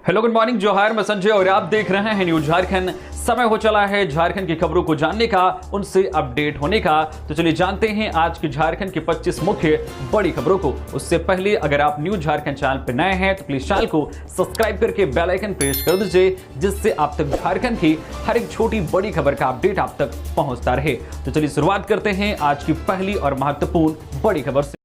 Hello good morning जोहार, मैं संजय और आप देख रहे हैं न्यूज झारखंड। समय हो चला है झारखंड की खबरों को जानने का, उनसे अपडेट होने का। तो चलिए जानते हैं आज की झारखंड की 25 मुख्य बड़ी खबरों को। उससे पहले अगर आप न्यूज झारखंड चैनल पर नए हैं तो प्लीज चैनल को सब्सक्राइब करके बेल आइकन प्रेस कर दीजिए, जिससे आप तक झारखंड की हर एक छोटी बड़ी खबर का अपडेट आप तक पहुंचता रहे। तो चलिए शुरुआत करते हैं आज की पहली और महत्वपूर्ण बड़ी खबर से।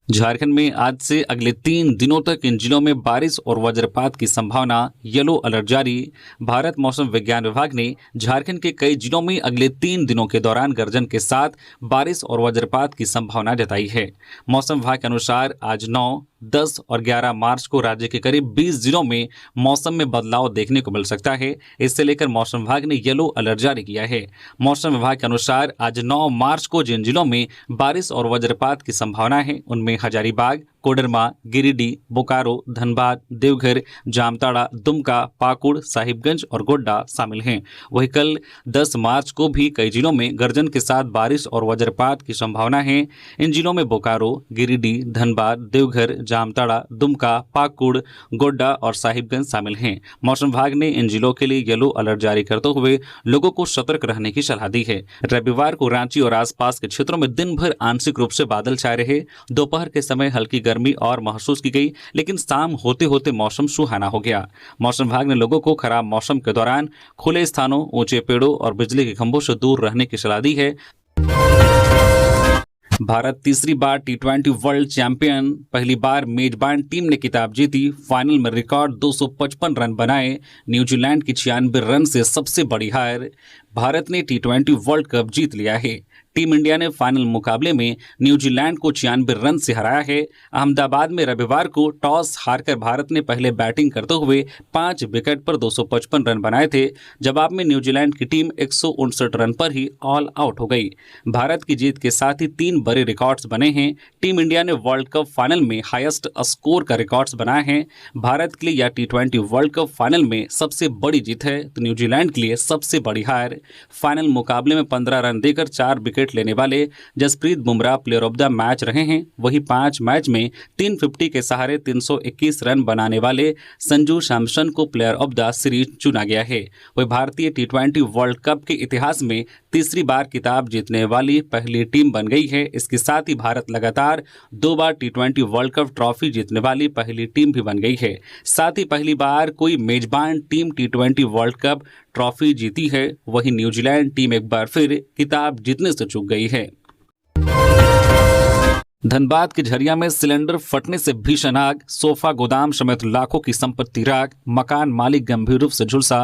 झारखंड में आज से अगले 3 दिनों तक इन जिलों में बारिश और वज्रपात की संभावना, येलो अलर्ट जारी। भारत मौसम विज्ञान विभाग ने झारखंड के कई जिलों में अगले 3 दिनों के दौरान गर्जन के साथ बारिश और वज्रपात की संभावना जताई है। मौसम विभाग के अनुसार आज 9, 10 और 11 मार्च को राज्य के करीब 20 जिलों में मौसम में बदलाव देखने को मिल सकता है। इससे लेकर मौसम विभाग ने येलो अलर्ट जारी किया है। मौसम विभाग के अनुसार आज 9 मार्च को जिन जिलों में बारिश और वज्रपात की संभावना है उनमें हजारीबाग, कोडरमा, गिरिडीह, बोकारो, धनबाद, देवघर, जामताड़ा, दुमका, पाकुड़, साहिबगंज और गोड्डा शामिल हैं। वहीं कल 10 मार्च को भी कई जिलों में गर्जन के साथ बारिश और वज्रपात की संभावना है। इन जिलों में बोकारो, गिरिडीह, धनबाद, देवघर, जामताड़ा, दुमका, पाकुड़, गोड्डा और साहिबगंज शामिल हैं। मौसम विभाग ने इन जिलों के लिए येलो अलर्ट जारी करते हुए लोगों को सतर्क रहने की सलाह दी है। रविवार को रांची और आसपास के क्षेत्रों में दिन भर आंशिक रूप से बादल छाए रहे। दोपहर के समय हल्की गर्मी और महसूस की गई, लेकिन शाम होते होते मौसम सुहाना हो गया। मौसम विभाग ने लोगों को खराब मौसम के दौरान खुले स्थानों, ऊंचे पेड़ों और बिजली के खंभों से दूर रहने की सलाह दी है। भारत तीसरी बार T20 वर्ल्ड चैंपियन, पहली बार मेजबान टीम ने खिताब जीती। फाइनल में रिकॉर्ड 255 रन बनाए। न्यूजीलैंड की 96 रन से सबसे बड़ी हार। भारत ने T20 वर्ल्ड कप जीत लिया है। टीम इंडिया ने फाइनल मुकाबले में न्यूजीलैंड को 96 रन से हराया है। अहमदाबाद में रविवार को टॉस हारकर भारत ने पहले बैटिंग करते हुए 5 विकेट पर 255 रन बनाए थे। जवाब में न्यूजीलैंड की टीम 159 रन पर ही ऑल आउट हो गई। भारत की जीत के साथ ही 3 बड़े रिकॉर्ड्स बने हैं। टीम इंडिया ने वर्ल्ड कप फाइनल में हाईएस्ट स्कोर का रिकॉर्ड्स बनाया है। भारत के लिए यह T20 वर्ल्ड कप फाइनल में सबसे बड़ी जीत है, तो न्यूजीलैंड के लिए सबसे बड़ी हार। फाइनल मुकाबले में 15 रन देकर 4 विकेट लेने वाले Jasprit Bumrah player of the match रहे हैं। वहीं 5 मैच में 350 के सहारे 321 रन बनाने वाले संजू सैमसन को प्लेयर ऑफ द सीरीज चुना गया है। वह भारतीय T20 वर्ल्ड कप के इतिहास में तीसरी बार खिताब जीतने वाली पहली टीम बन गई है। इसके साथ ही भारत लगातार 2 बार T20 वर्ल्ड कप ट्रॉफी जीतने वाली पहली टीम भी बन गई है। साथ ही पहली बार कोई मेजबान team T20 world cup trophy जीती है। वहीं न्यूजीलैंड टीम एक बार फिर खिताब जीतने से चूक गई है। धनबाद के झरिया में सिलेंडर फटने से भीषण आग, सोफा गोदाम समेत लाखों की संपत्ति राख, मकान मालिक गंभीर रूप से झुलसा।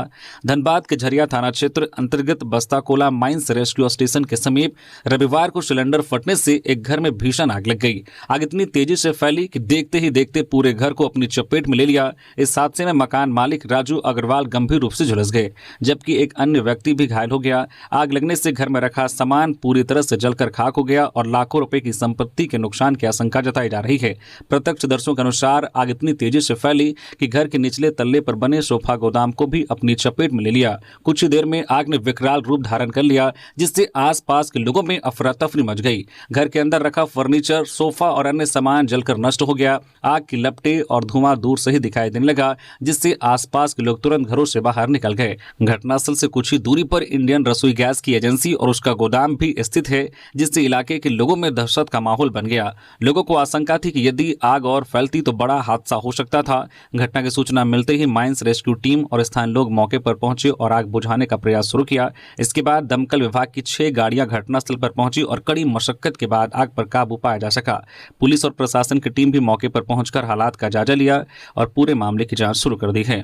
धनबाद के झरिया थाना क्षेत्र अंतर्गत बस्ताकोला माइंस रेस्क्यू स्टेशन के समीप रविवार को सिलेंडर फटने से एक घर में भीषण आग लग गई। आग इतनी तेजी से फैली कि देखते ही देखते पूरे घर को अपनी चपेट में ले लिया। इस हादसे में मकान मालिक राजू अग्रवाल गंभीर रूप से झुलस गए, जबकि एक अन्य व्यक्ति भी घायल हो गया। आग लगने से घर में रखा सामान पूरी तरह से जलकर खाक हो गया और लाखों रुपए की संपत्ति के नुकसान की आशंका जताई जा रही है। प्रत्यक्षदर्शियों के अनुसार आग इतनी तेजी से फैली कि घर के निचले तल्ले पर बने सोफा गोदाम को भी अपनी चपेट में ले लिया। कुछ ही देर में आग ने विकराल रूप धारण कर लिया, जिससे आसपास के लोगों में अफरा तफरी मच गई। घर के अंदर रखा फर्नीचर, सोफा और अन्य सामान जलकर नष्ट हो गया। आग की लपटें और धुआं दूर से ही दिखाई देने लगा, जिससे आसपास के लोग तुरंत घरों से बाहर निकल गए। घटनास्थल से कुछ ही दूरी पर इंडियन रसोई गैस की एजेंसी और उसका गोदाम भी स्थित है, जिससे इलाके के लोगों में दहशत का माहौल बन गया। लोगों को आशंका थी कि यदि आग और फैलती तो बड़ा हादसा हो सकता था। घटना की सूचना मिलते ही माइंस रेस्क्यू टीम और स्थानीय लोग मौके पर पहुंचे और आग बुझाने का प्रयास शुरू किया। इसके बाद दमकल विभाग की 6 गाड़ियां घटनास्थल पर पहुंची और कड़ी मशक्कत के बाद आग पर काबू पाया जा सका। पुलिस और प्रशासन की टीम भी मौके पर पहुंचकर हालात का जायजा लिया और पूरे मामले की जांच शुरू कर दी है।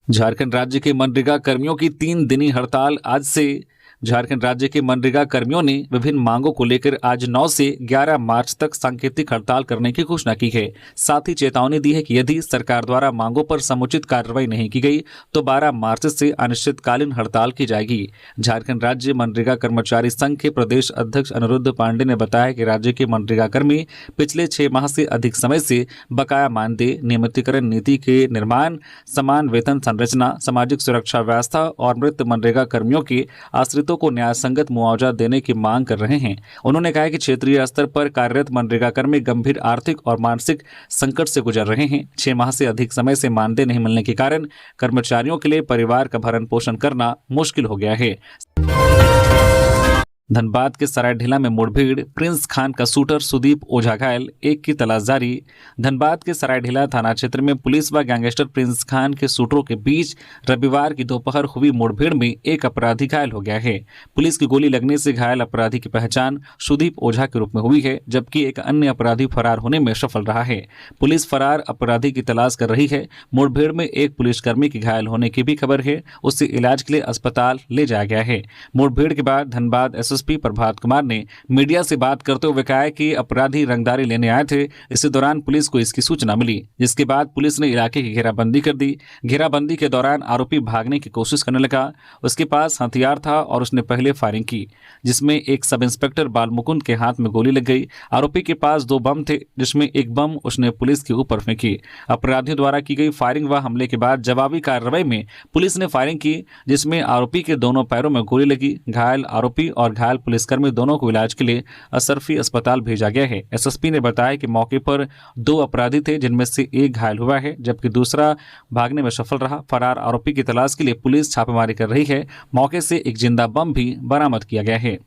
झारखंड राज्य के मनरेगा कर्मियों की 3 दिनी हड़ताल आज से। झारखंड राज्य के मनरेगा कर्मियों ने विभिन्न मांगों को लेकर आज 9 से 11 मार्च तक सांकेतिक हड़ताल करने की घोषणा की है। साथ ही चेतावनी दी है कि यदि सरकार द्वारा मांगों पर समुचित कार्रवाई नहीं की गई तो 12 मार्च से अनिश्चितकालीन हड़ताल की जाएगी। झारखंड राज्य मनरेगा कर्मचारी संघ के प्रदेश अध्यक्ष अनिरुद्ध पांडे ने बताया कि राज्य के मनरेगा कर्मी पिछले 6 माह से अधिक समय से बकाया मानदेय, नियमितीकरण नीति के निर्माण, समान वेतन संरचना, सामाजिक सुरक्षा व्यवस्था और मृत मनरेगा कर्मियों के आश्रितों पीड़ितों को न्यायसंगत मुआवजा देने की मांग कर रहे हैं। उन्होंने कहा कि क्षेत्रीय स्तर पर कार्यरत मनरेगा कर्मी गंभीर आर्थिक और मानसिक संकट से गुजर रहे हैं। 6 माह से अधिक समय से मानदेय नहीं मिलने के कारण कर्मचारियों के लिए परिवार का भरण पोषण करना मुश्किल हो गया है। धनबाद के सरायढेला में मुठभेड़, प्रिंस खान का शूटर सुदीप ओझा घायल, एक की तलाश जारी। धनबाद के सरायढेला थाना क्षेत्र में पुलिस व गैंगस्टर प्रिंस खान के शूटरों के बीच रविवार की दोपहर हुई मुठभेड़ में एक अपराधी घायल हो गया है। पुलिस की गोली लगने से घायल अपराधी की पहचान सुदीप ओझा के रूप में हुई है, जबकि एक अन्य अपराधी फरार होने में सफल रहा है। पुलिस फरार अपराधी की तलाश कर रही है। मुठभेड़ में एक पुलिसकर्मी की घायल होने की भी खबर है, उससे इलाज के लिए अस्पताल ले जाया गया है। मुठभेड़ के बाद धनबाद एसएसपी प्रभात कुमार ने मीडिया से बात करते हुए कहा कि अपराधी रंगदारी लेने आए थे। इसी दौरान पुलिस को इसकी सूचना मिली, जिसके बाद पुलिस ने इलाके की घेराबंदी कर दी। घेराबंदी के दौरान आरोपी भागने की कोशिश करने लगा। उसके पास हथियार था और उसने पहले फायरिंग की, जिसमें एक सब इंस्पेक्टर बालमुकुंद के हाथ में गोली लग गई। आरोपी के पास 2 बम थे, जिसमें एक बम उसने पुलिस के ऊपर फेंकी। अपराधियों द्वारा की गई फायरिंग व हमले के बाद जवाबी कार्रवाई में पुलिस ने फायरिंग की, जिसमें आरोपी के दोनों पैरों में गोली लगी। घायल आरोपी और घायल पुलिसकर्मी दोनों को इलाज के लिए असरफी अस्पताल भेजा गया है। एसएसपी ने बताया कि मौके पर 2 अपराधी थे, जिनमें से एक घायल हुआ है, जबकि दूसरा भागने में सफल रहा। फरार आरोपी की तलाश के लिए पुलिस छापेमारी कर रही है। मौके से एक जिंदा बम भी बरामद किया गया है।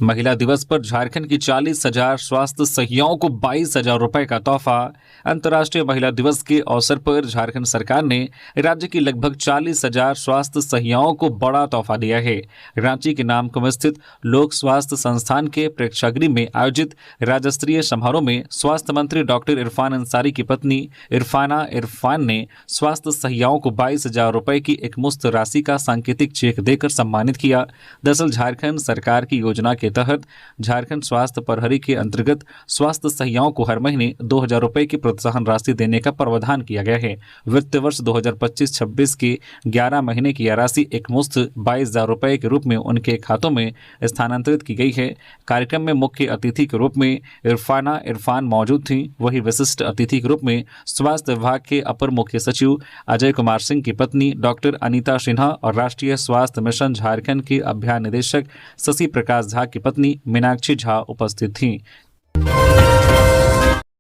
महिला दिवस पर झारखंड की 40,000 स्वास्थ्य सहियाओं को 22,000 रुपए का तोहफा। अंतर्राष्ट्रीय महिला दिवस के अवसर पर झारखंड सरकार ने राज्य की लगभग 40,000 स्वास्थ्य सहियाओं को बड़ा तोहफा दिया है। रांची के नामकुम स्थित लोक स्वास्थ्य संस्थान के प्रेक्षागृह में आयोजित राज्य स्तरीय समारोह में स्वास्थ्य मंत्री डॉक्टर इरफान अंसारी की पत्नी इरफान ने स्वास्थ्य सहियाओं को 22,000 रुपए की एक मुश्त राशि का सांकेतिक चेक देकर सम्मानित किया। दरअसल झारखंड सरकार की योजना के तहत झारखंड स्वास्थ्य प्रहरी के अंतर्गत स्वास्थ्य सहियाओं को हर महीने 2,000 रुपए की प्रोत्साहन राशि देने का प्रावधान किया गया है। वित्त वर्ष 2025-26 के 11 महीने की यह राशि एक मुश्त 22,000 रुपए के रूप में उनके खातों में स्थानांतरित की गई है। कार्यक्रम में मुख्य अतिथि के रूप में इरफान मौजूद थी। वही विशिष्ट अतिथि के रूप में स्वास्थ्य विभाग के अपर मुख्य सचिव अजय कुमार सिंह की पत्नी डॉक्टर अनीता सिन्हा और राष्ट्रीय स्वास्थ्य मिशन झारखंड के अभियान निदेशक शशि प्रकाश झा की पत्नी मीनाक्षी झा उपस्थित थीं।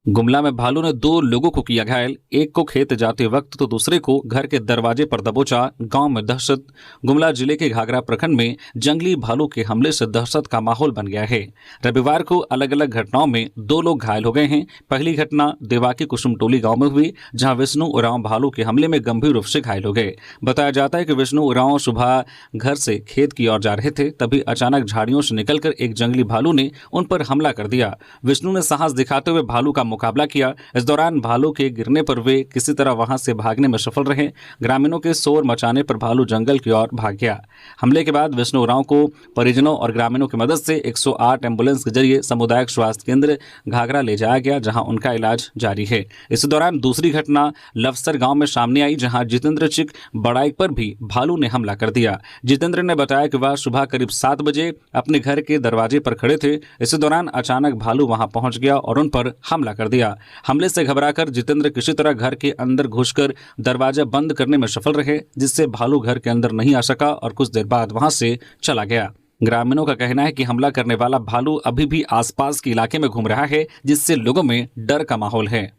गुमला में भालू ने 2 लोगों को किया घायल, एक को खेत जाते वक्त तो दूसरे को घर के दरवाजे पर दबोचा। गांव में दहशत। गुमला जिले के घाघरा प्रखंड में जंगली भालू के हमले से दहशत का माहौल बन गया है। रविवार को अलग अलग घटनाओं में 2 लोग घायल हो गए हैं। पहली घटना देवाकी कुसुमटोली गांव में हुई, जहां विष्णु उरांव भालू के हमले में गंभीर रूप से घायल हो गए। बताया जाता है कि विष्णु उरांव सुबह घर से खेत की ओर जा रहे थे, तभी अचानक झाड़ियों से निकलकर एक जंगली भालू ने उन पर हमला कर दिया। विष्णु ने साहस दिखाते हुए भालू का मुकाबला किया। इस दौरान भालू के गिरने पर वे किसी तरह वहां से भागने में सफल रहे। ग्रामीणों के शोर मचाने पर भालू जंगल की ओर भाग गया। हमले के बाद विष्णु उरांव को परिजनों और ग्रामीणों की मदद से 108 एम्बुलेंस के जरिए सामुदायिक स्वास्थ्य केंद्र घाघरा ले जाया गया, जहां उनका इलाज जारी है। इस दौरान दूसरी घटना लवसर गांव में सामने आई, जहां जितेंद्र चिक बड़ाई पर भी भालू ने हमला कर दिया। जितेंद्र ने बताया कि वह सुबह करीब 7 बजे अपने घर के दरवाजे पर खड़े थे। इस दौरान अचानक भालू वहां पहुंच गया और उन पर हमला कर दिया। हमले से घबराकर जितेंद्र किसी तरह घर के अंदर घुसकर दरवाजा बंद करने में सफल रहे, जिससे भालू घर के अंदर नहीं आ सका और कुछ देर बाद वहां से चला गया। ग्रामीणों का कहना है कि हमला करने वाला भालू अभी भी आसपास के इलाके में घूम रहा है, जिससे लोगों में डर का माहौल है।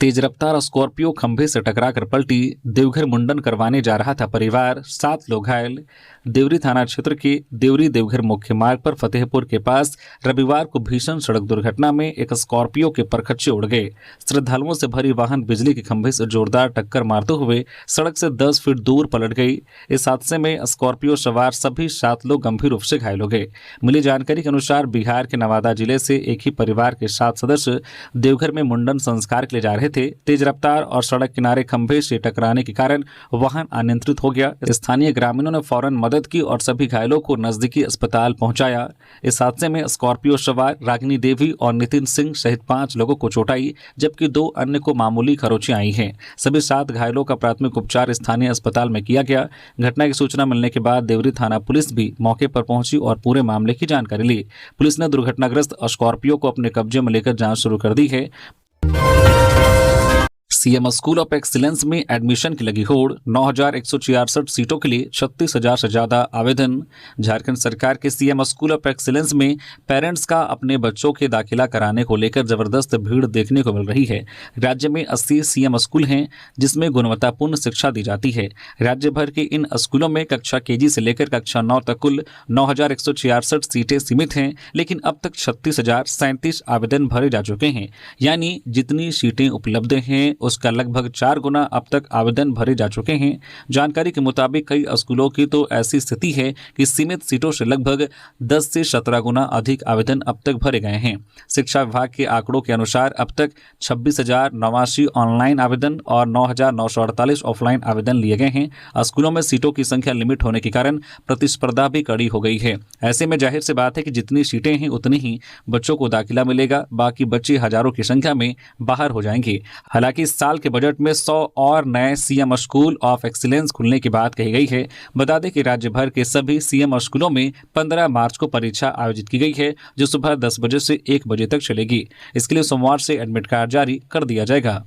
तेज रफ्तार स्कॉर्पियो खंभे से टकराकर पलटी, देवघर मुंडन करवाने जा रहा था परिवार, 7 लोग घायल। देवरी थाना क्षेत्र के देवरी देवघर मुख्य मार्ग पर फतेहपुर के पास रविवार को भीषण सड़क दुर्घटना में एक स्कॉर्पियो के परखच्चे उड़ गए। श्रद्धालुओं से भरी वाहन बिजली के खंभे से जोरदार टक्कर मारते हुए सड़क से 10 फीट दूर पलट गई। इस हादसे में स्कॉर्पियो सवार सभी 7 लोग गंभीर रूप से घायल हो गए। मिली जानकारी के अनुसार बिहार के नवादा जिले से एक ही परिवार के 7 सदस्य देवघर में मुंडन संस्कार के लिए जा रहे थे। तेज रफ्तार और सड़क किनारे खंभे से टकराने के कारण वाहन अनियंत्रित हो गया। स्थानीय ग्रामीणों ने फौरन मदद की और सभी घायलों को नजदीकी अस्पताल पहुंचाया। इस हादसे में स्कॉर्पियो सवार रागिनी देवी और नितिन सिंह सहित 5 लोगों को चोट आई, जबकि 2 अन्य को मामूली खरोंचें आई हैं। सभी 7 घायलों का प्राथमिक उपचार स्थानीय अस्पताल में किया गया। घटना की सूचना मिलने के बाद देवरी थाना पुलिस भी मौके पर पहुंची और पूरे मामले की जानकारी ली। पुलिस ने दुर्घटनाग्रस्त स्कॉर्पियो को अपने कब्जे में लेकर जांच शुरू कर दी है। सीएम स्कूल ऑफ एक्सीलेंस में एडमिशन की लगी होड़, 9,166 सीटों के लिए 36,000 से ज्यादा आवेदन। झारखंड सरकार के सीएम स्कूल ऑफ एक्सीलेंस में पेरेंट्स का अपने बच्चों के दाखिला कराने को लेकर जबरदस्त भीड़ देखने को मिल रही है। राज्य में 80 सीएम स्कूल हैं जिसमें गुणवत्तापूर्ण शिक्षा दी जाती है। राज्य भर के इन स्कूलों में कक्षा केजी से लेकर कक्षा 9 तक कुल 9,166 सीटें सीमित हैं, लेकिन अब तक 36,037 आवेदन भरे जा चुके हैं। यानी जितनी सीटें उपलब्ध हैं उसका लगभग 4 गुना अब तक आवेदन भरे जा चुके हैं। जानकारी के मुताबिक कई स्कूलों की तो ऐसी स्थिति है कि सीमित सीटों से लगभग 10 से 17 गुना अधिक आवेदन अब तक भरे गए हैं। शिक्षा विभाग के आंकड़ों के अनुसार अब तक 26,089 ऑनलाइन आवेदन और 9,948 ऑफलाइन आवेदन लिए गए हैं। स्कूलों में सीटों की संख्या लिमिट होने के कारण प्रतिस्पर्धा भी कड़ी हो गई है। ऐसे में जाहिर सी बात है कि जितनी सीटें हैं उतनी ही बच्चों को दाखिला मिलेगा, बाकी बच्चे हजारों की संख्या में बाहर हो जाएंगे। हालांकि इस साल के बजट में 100 और नए सीएम स्कूल ऑफ एक्सीलेंस खुलने की बात कही गई है। बता दें कि राज्य भर के सभी सीएम स्कूलों में 15 मार्च को परीक्षा आयोजित की गई है, जो सुबह 10 बजे से 1 बजे तक चलेगी। इसके लिए सोमवार से एडमिट कार्ड जारी कर दिया जाएगा।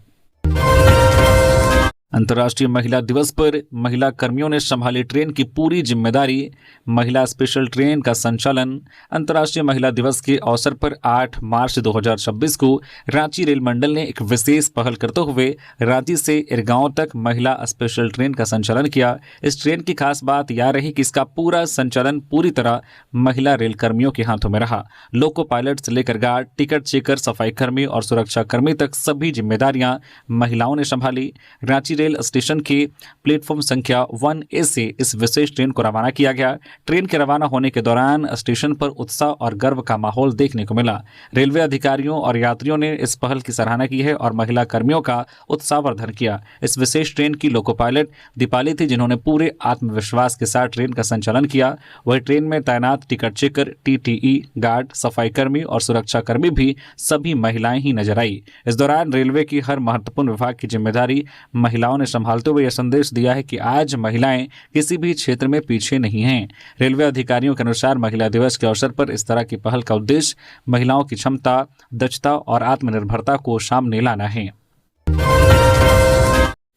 अंतर्राष्ट्रीय महिला दिवस पर महिला कर्मियों ने संभाली ट्रेन की पूरी जिम्मेदारी। महिला स्पेशल ट्रेन का संचालन। अंतर्राष्ट्रीय महिला दिवस के अवसर पर 8 मार्च 2026 को रांची रेल मंडल ने एक विशेष पहल करते हुए रांची से इरगांव तक महिला स्पेशल ट्रेन का संचालन किया। इस ट्रेन की खास बात यह रही कि इसका पूरा संचालन पूरी तरह महिला रेल कर्मियों के हाथों में रहा। लोको पायलट से लेकर गार्ड, टिकट चेकर, सफाई कर्मी और सुरक्षा कर्मी तक सभी जिम्मेदारियां महिलाओं ने संभाली। रांची रेल स्टेशन के प्लेटफॉर्म संख्या 1A से इस विशेष ट्रेन को रवाना किया गया। ट्रेन के रवाना होने के दौरान स्टेशन पर उत्साह और गर्व का माहौल देखने को मिला। रेलवे अधिकारियों और यात्रियों ने इस पहल की सराहना की है और महिला कर्मियों का उत्साहवर्धन किया। इस विशेष ट्रेन की लोको पायलट दीपाली थी, जिन्होंने पूरे आत्मविश्वास के साथ ट्रेन का संचालन किया। वही ट्रेन में तैनात टिकट चेकर, TTE, गार्ड, सफाई कर्मी और सुरक्षा कर्मी भी सभी महिलाएं ही नजर आई। इस दौरान रेलवे की हर महत्वपूर्ण विभाग की जिम्मेदारी महिलाओं ने संभालते हुए यह संदेश दिया है कि आज महिलाएं किसी भी क्षेत्र में पीछे नहीं हैं। रेलवे अधिकारियों के अनुसार महिला दिवस के अवसर पर इस तरह की पहल का उद्देश्य महिलाओं की क्षमता, दक्षता और आत्मनिर्भरता को सामने लाना है।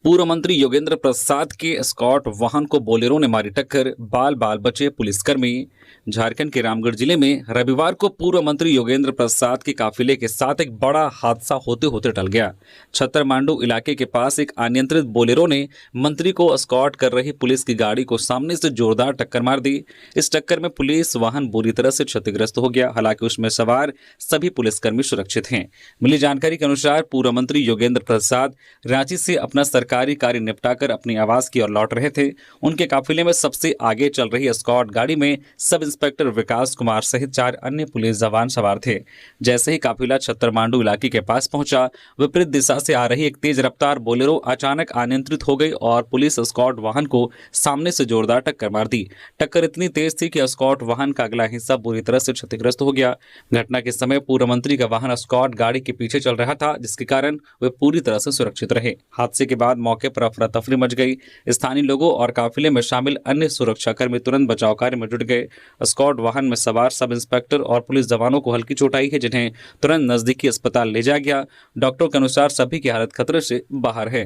पूर्व मंत्री योगेंद्र प्रसाद के एस्कॉर्ट वाहन को बोलेरो ने मारी टक्कर, बाल बाल बचे पुलिसकर्मी। झारखंड के रामगढ़ जिले में रविवार को पूर्व मंत्री योगेंद्र प्रसाद के काफिले के साथ एक बड़ा हादसा होते होते टल गया। छत्तरमांडू इलाके के पास एक अनियंत्रित बोलेरो ने मंत्री को एस्कॉर्ट कर रही पुलिस की गाड़ी को सामने से जोरदार टक्कर मार दी। इस टक्कर में पुलिस वाहन बुरी तरह से क्षतिग्रस्त हो गया। हालांकि उसमें सवार सभी पुलिसकर्मी सुरक्षित हैं। मिली जानकारी के अनुसार पूर्व मंत्री योगेंद्र प्रसाद रांची से अपना सरकारी कार्य निपटाकर अपनी आवास की ओर लौट रहे थे। उनके काफिले में सबसे आगे चल रही एस्कॉर्ट गाड़ी में सब इंस्पेक्टर विकास कुमार सहित 4 अन्य पुलिस जवान सवार थे। जैसे ही काफिला छत्तरमांडू इलाके के पास पहुंचा, विपरीत दिशा से आ रही एक तेज रफ्तार बोलेरो अचानक अनियंत्रित हो गई और पुलिस एस्कॉर्ट वाहन को सामने से जोरदार टक्कर मार दी। टक्कर इतनी तेज थी कि एस्कॉर्ट वाहन का अगला हिस्सा बुरी तरह से क्षतिग्रस्त हो गया। घटना के समय पूर्व मंत्री का वाहन एस्कॉर्ट गाड़ी के पीछे चल रहा था, जिसके कारण वे पूरी तरह से सुरक्षित रहे। हादसे के बाद मौके पर अफरा तफरी मच गई। स्थानीय लोगों और काफिले में शामिल अन्य सुरक्षाकर्मी तुरंत बचाव कार्य में जुट गए। एस्कॉर्ट वाहन में सवार सब इंस्पेक्टर और पुलिस जवानों को हल्की चोट आई है, जिन्हें तुरंत नजदीकी अस्पताल ले जाया गया। डॉक्टरों के अनुसार सभी की हालत खतरे से बाहर है।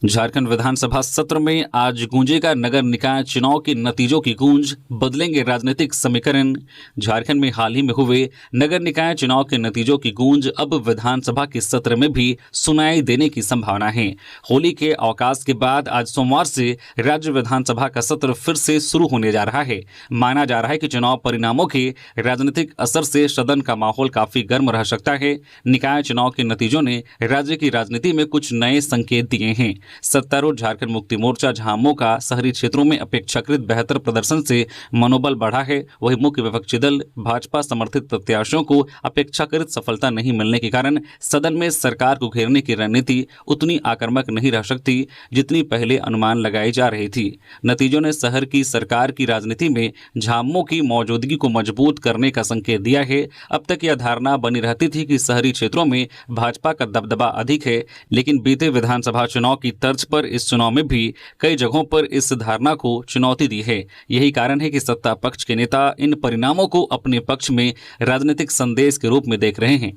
झारखंड विधानसभा सत्र में आज गूंजेगा नगर निकाय चुनाव के नतीजों की गूंज, बदलेंगे राजनीतिक समीकरण। झारखंड में हाल ही में हुए नगर निकाय चुनाव के नतीजों की गूंज अब विधानसभा के सत्र में भी सुनाई देने की संभावना है। होली के अवकाश के बाद आज सोमवार से राज्य विधानसभा का सत्र फिर से शुरू होने जा रहा है। माना जा रहा है कि चुनाव परिणामों के राजनीतिक असर से सदन का माहौल काफी गर्म रह सकता है। निकाय चुनाव के नतीजों ने राज्य की राजनीति में कुछ नए संकेत दिए हैं। सत्तारूढ़ झारखंड मुक्ति मोर्चा झामुमो का शहरी क्षेत्रों में अपेक्षाकृत बेहतर प्रदर्शन से मनोबल बढ़ा है। वही मुख्य विपक्षी दल भाजपा समर्थित प्रत्याशियों को अपेक्षाकृत सफलता नहीं मिलने के कारण सदन में सरकार को घेरने की रणनीति उतनी आक्रामक नहीं रह सकती जितनी पहले अनुमान लगाई जा रही थी। नतीजों ने शहर की सरकार की राजनीति में झामुमो की मौजूदगी को मजबूत करने का संकेत दिया है। अब तक यह धारणा बनी रहती थी कि शहरी क्षेत्रों में भाजपा का दबदबा अधिक है, लेकिन बीते विधानसभा चुनाव की तर्ज पर इस चुनाव में भी कई जगहों पर इस धारणा को चुनौती दी है। यही कारण है कि सत्ता पक्ष के नेता इन परिणामों को अपने पक्ष में राजनीतिक संदेश के रूप में देख रहे हैं।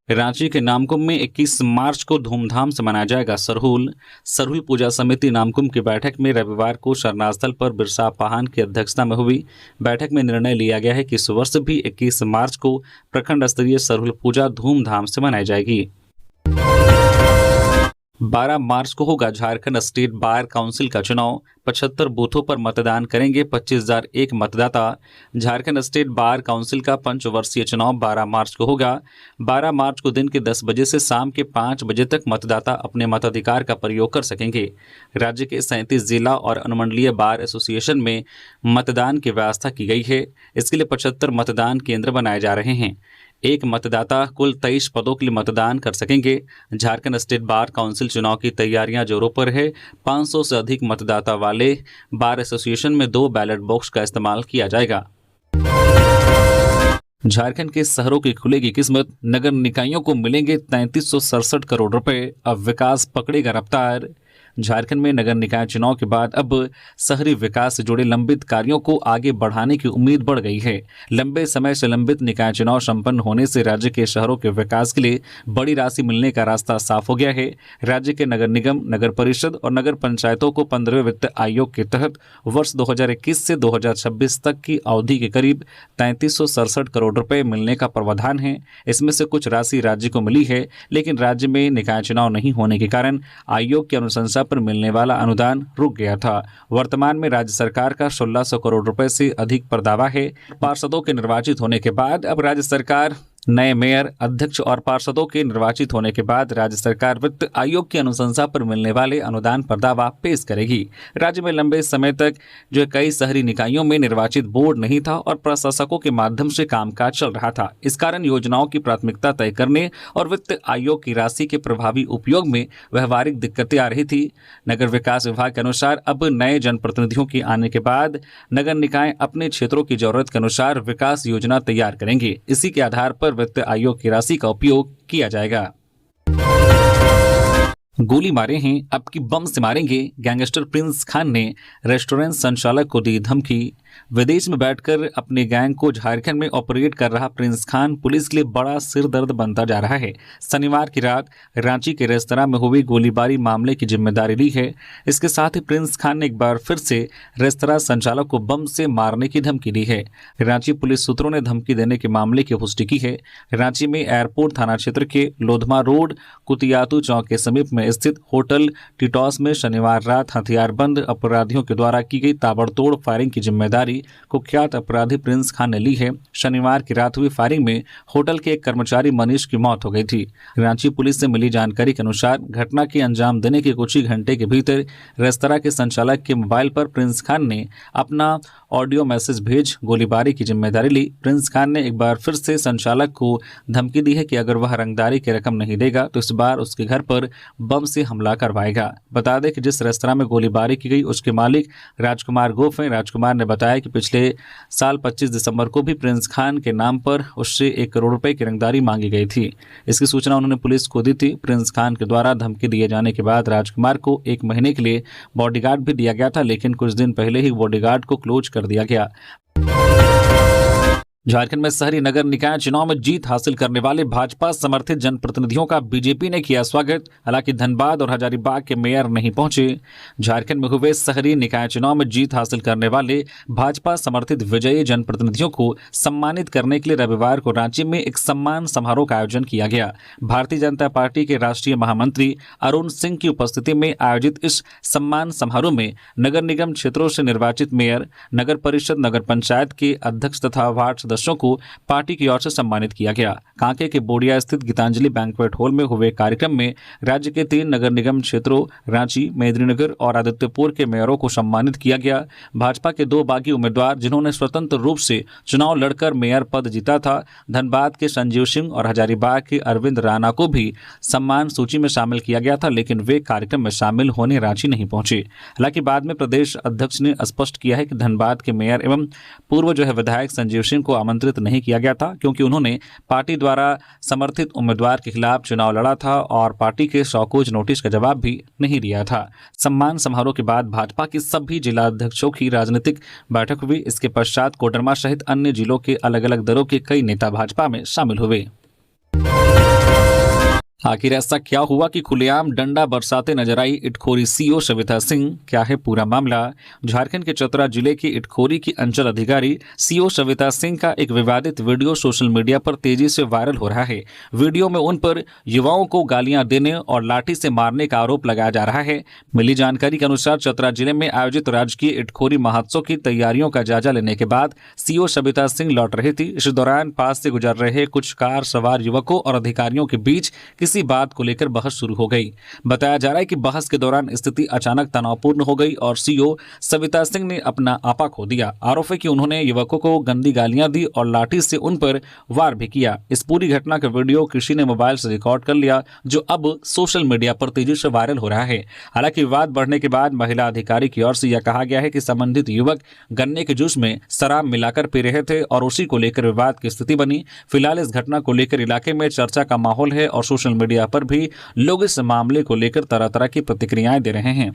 रांची के नामकुम में 21 मार्च को धूमधाम से मनाया जाएगा सरहुल पूजा समिति नामकुम की बैठक में रविवार को शरना स्थल पर बिरसा पाहान की अध्यक्षता में हुई बैठक में निर्णय लिया गया है कि इस वर्ष भी 21 मार्च को प्रखंड स्तरीय सरहुल पूजा धूमधाम से मनाई जाएगी। 12 मार्च को होगा झारखंड स्टेट बार काउंसिल का चुनाव। 75 बूथों पर मतदान करेंगे 25,001 मतदाता। झारखंड स्टेट बार काउंसिल का पंचवर्षीय चुनाव 12 मार्च को होगा। 12 मार्च को दिन के 10 बजे से शाम के 5 बजे तक मतदाता अपने मताधिकार का प्रयोग कर सकेंगे। राज्य के 37 जिला और अनुमंडलीय बार एसोसिएशन में मतदान की व्यवस्था की गई है। इसके लिए 75 मतदान केंद्र बनाए जा रहे हैं। एक मतदाता कुल 23 पदों के लिए मतदान कर सकेंगे। झारखंड स्टेट बार काउंसिल चुनाव की तैयारियां जोरों पर है। 500 से अधिक मतदाता वाले बार एसोसिएशन में 2 बैलेट बॉक्स का इस्तेमाल किया जाएगा। झारखंड के शहरों की खुलेगी किस्मत, नगर निकायों को मिलेंगे 3367 करोड़ रुपए, अब विकास पकड़ेगा रफ्तार। झारखंड में नगर निकाय चुनाव के बाद अब शहरी विकास से जुड़े लंबित कार्यों को आगे बढ़ाने की उम्मीद बढ़ गई है। लंबे समय से लंबित निकाय चुनाव संपन्न होने से राज्य के शहरों के विकास के लिए बड़ी राशि मिलने का रास्ता साफ हो गया है। राज्य के नगर निगम, नगर परिषद और नगर पंचायतों को 15वें वित्त आयोग के तहत वर्ष 2021 से 2026 तक की अवधि के करीब 3367 करोड़ रुपए मिलने का प्रावधान है। इसमें से कुछ राशि राज्य को मिली है, लेकिन राज्य में निकाय चुनाव नहीं होने के कारण आयोग की अनुशंसा पर मिलने वाला अनुदान रुक गया था। वर्तमान में राज्य सरकार का 1600 करोड़ रुपए से अधिक पर दावा है। पार्षदों के निर्वाचित होने के बाद अब राज्य सरकार नए मेयर, अध्यक्ष और पार्षदों के निर्वाचित होने के बाद राज्य सरकार वित्त आयोग की अनुशंसा पर मिलने वाले अनुदान पर दावा पेश करेगी। राज्य में लंबे समय तक जो कई शहरी निकायों में निर्वाचित बोर्ड नहीं था और प्रशासकों के माध्यम से कामकाज चल रहा था। इस कारण योजनाओं की प्राथमिकता तय करने और वित्त आयोग की राशि के प्रभावी उपयोग में व्यवहारिक दिक्कतें आ रही थी। नगर विकास विभाग के अनुसार अब नए जनप्रतिनिधियों के आने के बाद नगर निकाय अपने क्षेत्रों की जरूरत के अनुसार विकास योजना तैयार करेंगे। इसी के आधार पर वित्त आयोग की राशि का उपयोग किया जाएगा। गोली मारे हैं, अब की बम से मारेंगे, गैंगस्टर प्रिंस खान ने रेस्टोरेंट संचालक को दी धमकी। विदेश में बैठकर अपने गैंग को झारखंड में ऑपरेट कर रहा प्रिंस खान पुलिस के लिए बड़ा सिरदर्द बनता जा रहा है। शनिवार की रात रांची के रेस्तरां में हुई गोलीबारी मामले की जिम्मेदारी ली है। इसके साथ ही प्रिंस खान ने एक बार फिर से रेस्तरां संचालक को बम से मारने की धमकी दी है। रांची पुलिस सूत्रों ने धमकी देने के मामले की पुष्टि की है। रांची में एयरपोर्ट थाना क्षेत्र के लोधमा रोड कुतियातू चौक के समीप में स्थित होटल टिटॉस में शनिवार रात हथियारबंद अपराधियों के द्वारा की गई ताबड़तोड़ फायरिंग की जिम्मेदारी कुख्यात अपराधी प्रिंस खान ने ली है। शनिवार की रात हुई फायरिंग में होटल के एक कर्मचारी मनीष की मौत हो गई थी। रांची पुलिस से मिली जानकारी के अनुसार घटना के अंजाम देने के कुछ ही घंटे के भीतर रेस्तरां के संचालक के मोबाइल पर प्रिंस खान ने अपना ऑडियो मैसेज भेज गोलीबारी की जिम्मेदारी ली। प्रिंस खान ने एक बार फिर से संचालक को धमकी दी है कि अगर वह रंगदारी की रकम नहीं देगा तो इस बार उसके घर पर बम से हमला करवाएगा। बता दें कि जिस रेस्तरां में गोलीबारी की गई उसके मालिक राजकुमार गोफ हैं। राजकुमार ने बताया कि पिछले साल 25 दिसंबर को भी प्रिंस खान के नाम पर उससे 1 करोड़ रुपए की रंगदारी मांगी गई थी। इसकी सूचना उन्होंने पुलिस को दी थी। प्रिंस खान के द्वारा धमकी दिए जाने के बाद राजकुमार को 1 महीने के लिए बॉडीगार्ड भी दिया गया था, लेकिन कुछ दिन पहले ही बॉडीगार्ड को क्लोज कर दिया गया। झारखंड में शहरी नगर निकाय चुनाव में जीत हासिल करने वाले भाजपा समर्थित जनप्रतिनिधियों का बीजेपी ने किया स्वागत। हालांकि धनबाद और हजारीबाग के मेयर नहीं पहुंचे। झारखंड में हुए शहरी निकाय चुनाव में जीत हासिल करने वाले भाजपा समर्थित विजयी जनप्रतिनिधियों को सम्मानित करने के लिए रविवार को रांची में एक सम्मान समारोह का आयोजन किया गया। भारतीय जनता पार्टी के राष्ट्रीय महामंत्री अरुण सिंह की उपस्थिति में आयोजित इस सम्मान समारोह में नगर निगम क्षेत्रों से निर्वाचित मेयर, नगर परिषद, नगर पंचायत के अध्यक्ष तथा वार्ड सदस्यों को पार्टी की ओर से सम्मानित किया गया। कांके के बोडिया स्थित गीतांजलि बैंक्वेट हॉल में हुए कार्यक्रम में राज्य के 3 नगर निगम क्षेत्रों रांची, मेदिनीनगर और आदित्यपुर के मेयरों को सम्मानित किया गया। भाजपा के 2 बागी उम्मीदवार जिन्होंने स्वतंत्र रूप से चुनाव लड़कर मेयर पद जीता था, धनबाद के संजीव सिंह और हजारीबाग के अरविंद राणा को भी सम्मान सूची में शामिल किया गया था, लेकिन वे कार्यक्रम में शामिल होने रांची नहीं पहुंचे। हालांकि बाद में प्रदेश अध्यक्ष ने स्पष्ट किया है कि धनबाद के मेयर एवं पूर्व विधायक संजीव सिंह को आमंत्रित नहीं किया गया था, क्योंकि उन्होंने पार्टी द्वारा समर्थित उम्मीदवार के खिलाफ चुनाव लड़ा था और पार्टी के शौकोज नोटिस का जवाब भी नहीं दिया था। सम्मान समारोह के बाद भाजपा के सभी जिला अध्यक्षों की राजनीतिक बैठक हुई। इसके पश्चात कोडरमा सहित अन्य जिलों के अलग अलग दलों के कई नेता भाजपा में शामिल हुए। आखिर ऐसा क्या हुआ कि खुलेआम डंडा बरसाते नजर आई इटखोरी सीओ सविता सिंह? क्या है पूरा मामला? झारखंड के चतरा जिले की इटखोरी की अंचल अधिकारी सीओ सविता सिंह का एक विवादित वीडियो सोशल मीडिया पर तेजी से वायरल हो रहा है। वीडियो में उन पर युवाओं को गालियां देने और लाठी से मारने का आरोप लगाया जा रहा है। मिली जानकारी के अनुसार चतरा जिले में आयोजित राजकीय इटखोरी महोत्सव की तैयारियों का जायजा लेने के बाद सीओ सविता सिंह लौट रही थी। इस दौरान पास से गुजर रहे कुछ कार सवार युवकों और अधिकारियों के बीच किसी बात को लेकर बहस शुरू हो गई। बताया जा रहा है कि बहस के दौरान स्थिति अचानक तनावपूर्ण हो गई और सीओ सविता सिंह ने अपना आपा खो दिया। आरोप है कि उन्होंने युवकों को गंदी गालियां दी और लाठी से उन पर वार भी किया। इस पूरी घटना का वीडियो किसी ने मोबाइल से रिकॉर्ड कर लिया, जो अब सोशल मीडिया पर तेजी से वायरल हो रहा है। हालांकि विवाद बढ़ने के बाद महिला अधिकारी की ओर से यह कहा गया है कि संबंधित युवक गन्ने के जूस में शराब मिलाकर पी रहे थे और उसी को लेकर विवाद की स्थिति बनी। फिलहाल इस घटना को लेकर इलाके में चर्चा का माहौल है और सोशल मीडिया पर भी लोग इस मामले को लेकर तरह तरह की प्रतिक्रियाएं दे रहे हैं।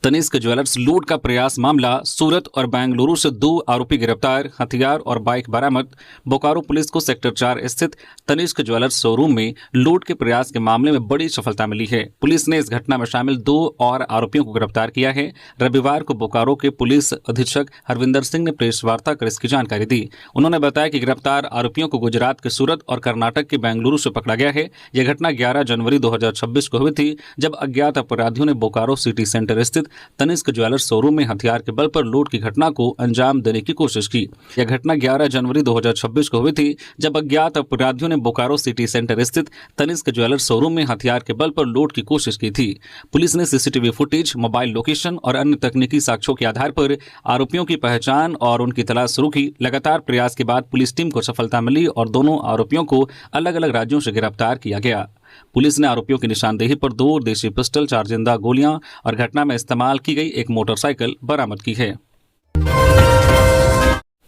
तनिष्क ज्वेलर्स लूट का प्रयास मामला, सूरत और बेंगलुरु से 2 आरोपी गिरफ्तार, हथियार और बाइक बरामद। बोकारो पुलिस को सेक्टर 4 स्थित तनिष्क ज्वेलर्स शोरूम में लूट के प्रयास के मामले में बड़ी सफलता मिली है। पुलिस ने इस घटना में शामिल 2 और आरोपियों को गिरफ्तार किया है। रविवार को बोकारो के पुलिस अधीक्षक हरविंदर सिंह ने प्रेस वार्ता कर इसकी जानकारी दी। उन्होंने बताया कि गिरफ्तार आरोपियों को गुजरात के सूरत और कर्नाटक के बेंगलुरु से पकड़ा गया है। यह घटना 11 जनवरी 2026 को हुई थी, जब अज्ञात अपराधियों ने बोकारो सिटी सेंटर स्थित तनिष्क ज्वेलर्स शोरूम में हथियार के बल पर लूट की घटना को अंजाम देने की कोशिश की। यह घटना 11 जनवरी 2026 को हुई थी, जब अज्ञात अपराधियों ने बोकारो सिटी सेंटर स्थित तनिष्क ज्वेलर्स शोरूम में हथियार के बल पर लूट की कोशिश की थी। पुलिस ने सीसीटीवी फुटेज, मोबाइल लोकेशन और अन्य तकनीकी साक्ष्यों के आधार पर आरोपियों की पहचान और उनकी तलाश शुरू की। लगातार प्रयास के बाद पुलिस टीम को सफलता मिली और दोनों आरोपियों को अलग अलग राज्यों से गिरफ्तार किया गया। पुलिस ने आरोपियों की निशानदेही पर 2 देशी पिस्टल, 4 जिंदा गोलियां और घटना में इस्तेमाल की गई एक मोटरसाइकिल बरामद की है।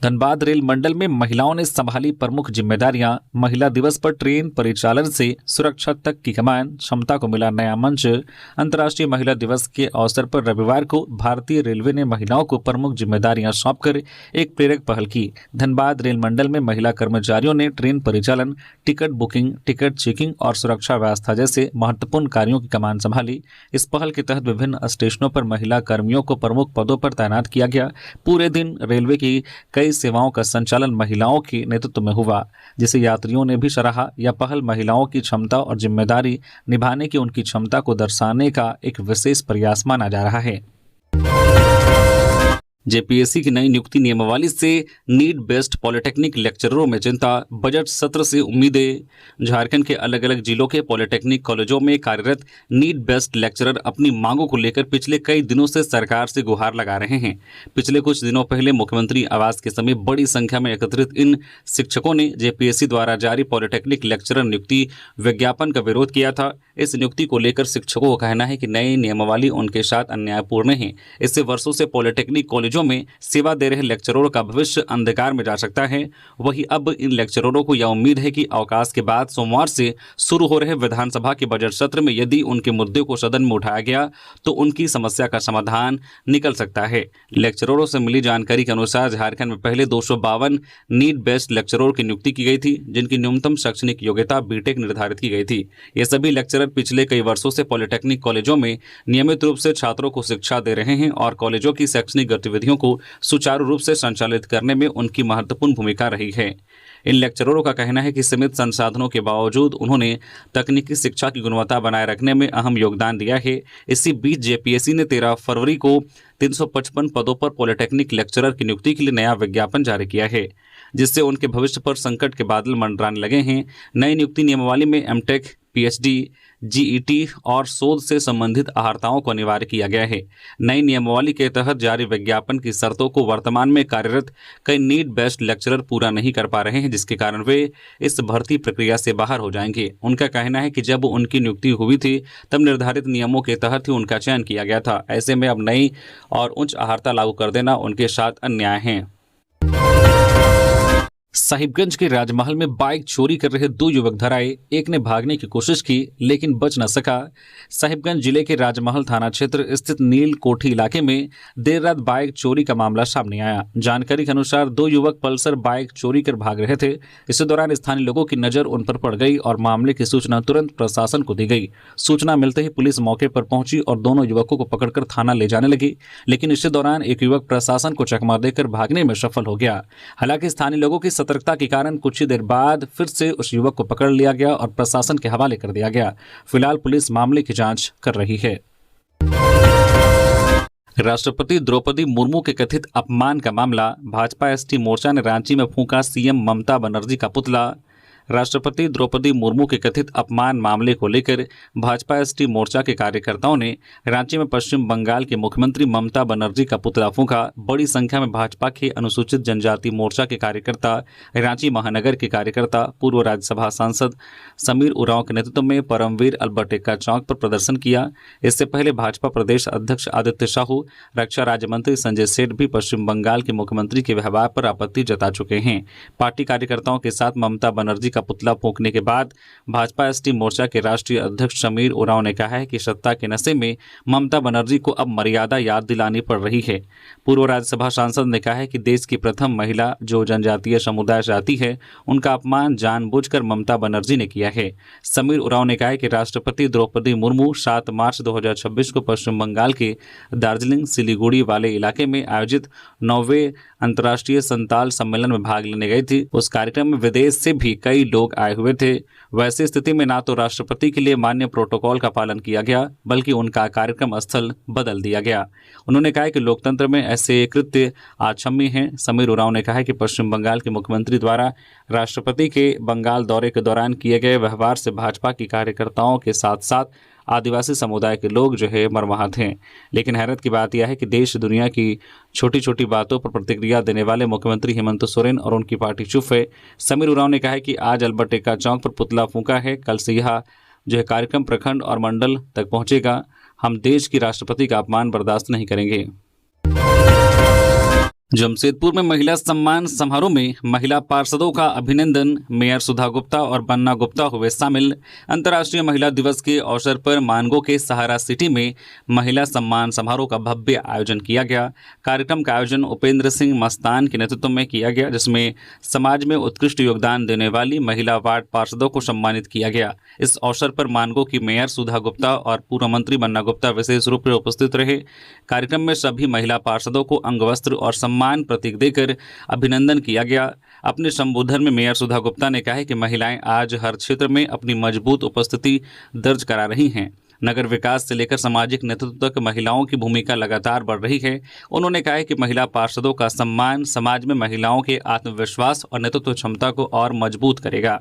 धनबाद रेल मंडल में महिलाओं ने संभाली प्रमुख जिम्मेदारियां, महिला दिवस पर ट्रेन परिचालन से सुरक्षा तक की कमान, क्षमता को मिला नया मंच। अंतर्राष्ट्रीय महिला दिवस के अवसर पर रविवार को भारतीय रेलवे ने महिलाओं को प्रमुख जिम्मेदारियां सौंपकर एक प्रेरक पहल की। धनबाद रेल मंडल में महिला कर्मचारियों ने ट्रेन परिचालन, टिकट बुकिंग, टिकट चेकिंग और सुरक्षा व्यवस्था जैसे महत्वपूर्ण कार्यों की कमान संभाली। इस पहल के तहत विभिन्न स्टेशनों पर महिला कर्मियों को प्रमुख पदों पर तैनात किया गया। पूरे दिन रेलवे की कई सेवाओं का संचालन महिलाओं के नेतृत्व में हुआ, जिसे यात्रियों ने भी सराहा। यह पहल महिलाओं की क्षमता और जिम्मेदारी निभाने की उनकी क्षमता को दर्शाने का एक विशेष प्रयास माना जा रहा है। जेपीएससी की नई नियुक्ति नियमावली से नीट बेस्ड पॉलिटेक्निक लेक्चररों में चिंता, बजट सत्र से उम्मीदें। झारखंड के अलग अलग जिलों के पॉलिटेक्निक कॉलेजों में कार्यरत नीट बेस्ड लेक्चरर अपनी मांगों को लेकर पिछले कई दिनों से सरकार से गुहार लगा रहे हैं। पिछले कुछ दिनों पहले मुख्यमंत्री आवास के समीप बड़ी संख्या में एकत्रित इन शिक्षकों ने जेपीएससी द्वारा जारी पॉलिटेक्निक लेक्चरर नियुक्ति विज्ञापन का विरोध किया था। इस नियुक्ति को लेकर शिक्षकों का कहना है कि नई नियमावली उनके साथ अन्यायपूर्ण है। इससे वर्षों से पॉलिटेक्निक कॉलेजों में सेवा दे रहे लेक्चररों का भविष्य अंधकार में जा सकता है। वहीं अब इन लेक्चररों को यह उम्मीद है कि अवकाश के बाद सोमवार से शुरू हो रहे विधानसभा के बजट सत्र में यदि उनके मुद्दे को सदन में उठाया गया तो उनकी समस्या का समाधान निकल सकता है। लेक्चररों से मिली जानकारी के अनुसार झारखंड में पहले 252 नीट बेस्ड लेक्चररों की नियुक्ति की गई थी, जिनकी न्यूनतम शैक्षणिक योग्यता बीटेक निर्धारित की गई थी। ये सभी लेक्चरर पिछले कई वर्षों से पॉलिटेक्निक कॉलेजों में नियमित रूप से छात्रों को शिक्षा दे रहे हैं और कॉलेजों की शैक्षणिक गतिविधियों को सुचारू रूप से संचालित करने में उनकी महत्वपूर्ण भूमिका रही है। इन लेक्चररों का कहना है कि सीमित संसाधनों के बावजूद उन्होंने तकनीकी शिक्षा की गुणवत्ता बनाए रखने में अहम योगदान दिया है। इसी बीच जेपीएससी ने 13 फरवरी को 355 पदों पर पॉलिटेक्निक लेक्चरर की नियुक्ति के लिए नया विज्ञापन जारी किया है, जिससे उनके भविष्य पर संकट के बादल मंडराने लगे हैं। नई नियुक्ति नियमावली में एमटेक, पीएचडी, जीईटी और शोध से संबंधित अहर्ताओं को अनिवार्य किया गया है। नई नियमावली के तहत जारी विज्ञापन की शर्तों को वर्तमान में कार्यरत कई नीट बेस्ड लेक्चरर पूरा नहीं कर पा रहे हैं, जिसके कारण वे इस भर्ती प्रक्रिया से बाहर हो जाएंगे। उनका कहना है कि जब उनकी नियुक्ति हुई थी तब निर्धारित नियमों के तहत ही उनका चयन किया गया था। ऐसे में अब नई और उच्च अहर्ता लागू कर देना उनके साथ अन्याय है। साहिबगंज के राजमहल में बाइक चोरी कर रहे 2 युवक धराए, एक ने भागने की कोशिश की लेकिन बच न सका। साहिबगंज जिले के राजमहल थाना क्षेत्र स्थित नील कोठी इलाके में देर रात बाइक चोरी का मामला सामने आया। जानकारी के अनुसार 2 युवक पल्सर बाइक चोरी कर भाग रहे थे। इसी दौरान स्थानीय लोगों की नजर उन पर पड़ गई और मामले की सूचना तुरंत प्रशासन को दी गई। सूचना मिलते ही पुलिस मौके पर पहुंची और दोनों युवकों को पकड़कर थाना ले जाने लगी, लेकिन इसी दौरान एक युवक प्रशासन को चकमा देकर भागने में सफल हो गया। हालांकि स्थानीय लोगों की सतर्कता के कारण कुछ ही देर बाद फिर से उस युवक को पकड़ लिया गया और प्रशासन के हवाले कर दिया गया। फिलहाल पुलिस मामले की जांच कर रही है। राष्ट्रपति द्रौपदी मुर्मू के कथित अपमान का मामला, भाजपा एसटी मोर्चा ने रांची में फूंका सीएम ममता बनर्जी का पुतला। राष्ट्रपति द्रौपदी मुर्मू के कथित अपमान मामले को लेकर भाजपा एसटी मोर्चा के कार्यकर्ताओं ने रांची में पश्चिम बंगाल के मुख्यमंत्री ममता बनर्जी का पुतला फूंका। बड़ी संख्या में भाजपा के अनुसूचित जनजाति मोर्चा के कार्यकर्ता, रांची महानगर के कार्यकर्ता, पूर्व राज्यसभा सांसद समीर उरांव के नेतृत्व में परमवीर अल्बर्ट एक्का चौक पर प्रदर्शन किया। इससे पहले भाजपा प्रदेश अध्यक्ष आदित्य साहू, रक्षा राज्य मंत्री संजय सेठ भी पश्चिम बंगाल के मुख्यमंत्री के व्यवहार पर आपत्ति जता चुके हैं। पार्टी कार्यकर्ताओं के साथ ममता बनर्जी पुतला फूंकने के बाद भाजपा एसटी मोर्चा के राष्ट्रीय अध्यक्ष समीर उरांव ने कहा है कि सत्ता के नशे में ममता बनर्जी को अब मर्यादा याद दिलानी पड़ रही है। पूर्व राज्यसभा सांसद ने कहा है कि देश की प्रथम महिला जो जनजातीय समुदाय से आती है, उनका अपमान जानबूझकर ममता बनर्जी ने किया है। समीर उरांव ने कहा है कि राष्ट्रपति द्रौपदी मुर्मू 7 मार्च 2026 को पश्चिम बंगाल के दार्जिलिंग सिलीगुड़ी वाले इलाके में आयोजित 9वें अंतर्राष्ट्रीय संताल सम्मेलन में भाग लेने गई थी। उस कार्यक्रम में विदेश से भी कई लोग आए हुए थे। वैसी स्थिति में ना तो राष्ट्रपति के लिए मान्य प्रोटोकॉल का पालन किया गया, बल्कि उनका कार्यक्रम स्थल बदल दिया गया। उन्होंने कहा कि लोकतंत्र में ऐसे कृत्य अक्षम्य हैं। समीर उरांव ने कहा है कि पश्चिम बंगाल के मुख्यमंत्री द्वारा राष्ट्रपति के बंगाल दौरे के दौरान किए गए व्यवहार से भाजपा की कार्यकर्ताओं के साथ साथ आदिवासी समुदाय के लोग जो है मर्माहत हैं। लेकिन हैरत की बात यह है कि देश दुनिया की छोटी छोटी बातों पर प्रतिक्रिया देने वाले मुख्यमंत्री हेमंत सोरेन और उनकी पार्टी चुप है। समीर उरांव ने कहा है कि आज अल्बर्ट एक्का चौक पर पुतला फूंका है, कल से यह जो है कार्यक्रम प्रखंड और मंडल तक पहुंचेगा। हम देश की राष्ट्रपति का अपमान बर्दाश्त नहीं करेंगे। जमशेदपुर में महिला सम्मान समारोह में महिला पार्षदों का अभिनंदन, मेयर सुधा गुप्ता और बन्ना गुप्ता हुए शामिल। अंतर्राष्ट्रीय महिला दिवस के अवसर पर मानगो के सहारा सिटी में महिला सम्मान समारोह का भव्य आयोजन किया गया। कार्यक्रम का आयोजन उपेंद्र सिंह मस्तान के नेतृत्व में किया गया, जिसमें समाज में उत्कृष्ट योगदान देने वाली महिला वार्ड पार्षदों को सम्मानित किया गया। इस अवसर पर मानगो की मेयर सुधा गुप्ता और पूर्व मंत्री बन्ना गुप्ता विशेष रूप से उपस्थित रहे। कार्यक्रम में सभी महिला पार्षदों को अंगवस्त्र और सम्मान प्रतीक देकर अभिनंदन किया गया। अपने संबोधन में मेयर सुधा गुप्ता ने कहा है कि महिलाएं आज हर क्षेत्र में अपनी मजबूत उपस्थिति दर्ज करा रही हैं। नगर विकास से लेकर सामाजिक नेतृत्व तक महिलाओं की भूमिका लगातार बढ़ रही है। उन्होंने कहा है कि महिला पार्षदों का सम्मान समाज में महिलाओं के आत्मविश्वास और नेतृत्व क्षमता को और मजबूत करेगा।